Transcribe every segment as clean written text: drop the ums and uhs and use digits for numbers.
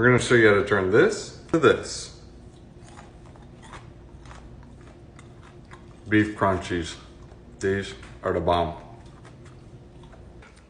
We're gonna show you how to turn this to this. Beef crunchies. These are the bomb.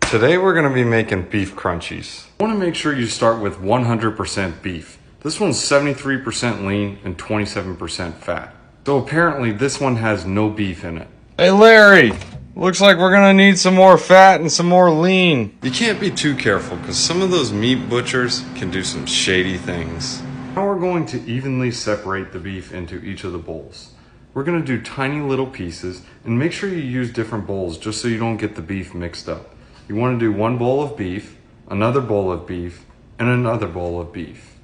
Today we're gonna be making beef crunchies. I wanna make sure you start with 100% beef. This one's 73% lean and 27% fat. So apparently this one has no beef in it. Hey Larry, looks like we're gonna need some more fat and some more lean. You can't be too careful because some of those meat butchers can do some shady things. Now we're going to evenly separate the beef into each of the bowls. We're gonna do tiny little pieces and make sure you use different bowls just so you don't get the beef mixed up. You wanna do one bowl of beef, another bowl of beef, and another bowl of beef.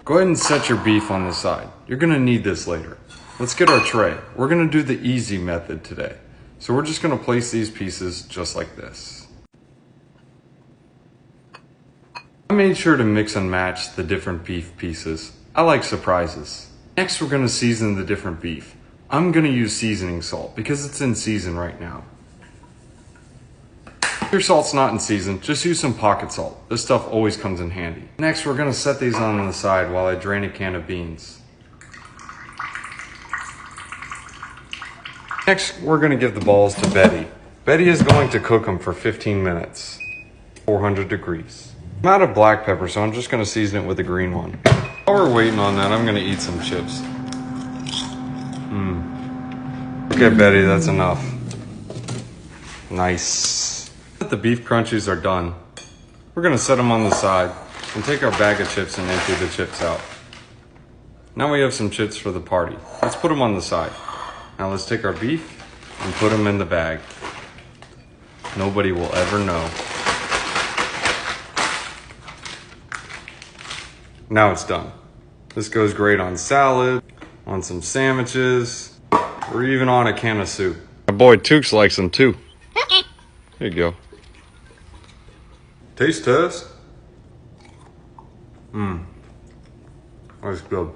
Go ahead and set your beef on the side. You're gonna need this later. Let's get our tray. We're gonna do the easy method today. So we're just gonna place these pieces just like this. I made sure to mix and match the different beef pieces. I like surprises. Next, we're gonna season the different beef. I'm gonna use seasoning salt because it's in season right now. If your salt's not in season, just use some pocket salt. This stuff always comes in handy. Next, we're gonna set these on the side while I drain a can of beans. Next, we're gonna give the balls to Betty. Betty is going to cook them for 15 minutes, 400 degrees. I'm out of black pepper, so I'm just gonna season it with the green one. While we're waiting on that, I'm gonna eat some chips. Okay, Betty, that's enough. Nice. Now that the beef crunchies are done, we're gonna set them on the side and take our bag of chips and empty the chips out. Now we have some chips for the party. Let's put them on the side. Now let's take our beef and put them in the bag. Nobody will ever know. Now it's done. This goes great on salad, on some sandwiches, or even on a can of soup. My boy Tukes likes them too. Here you go. Taste test. That's good.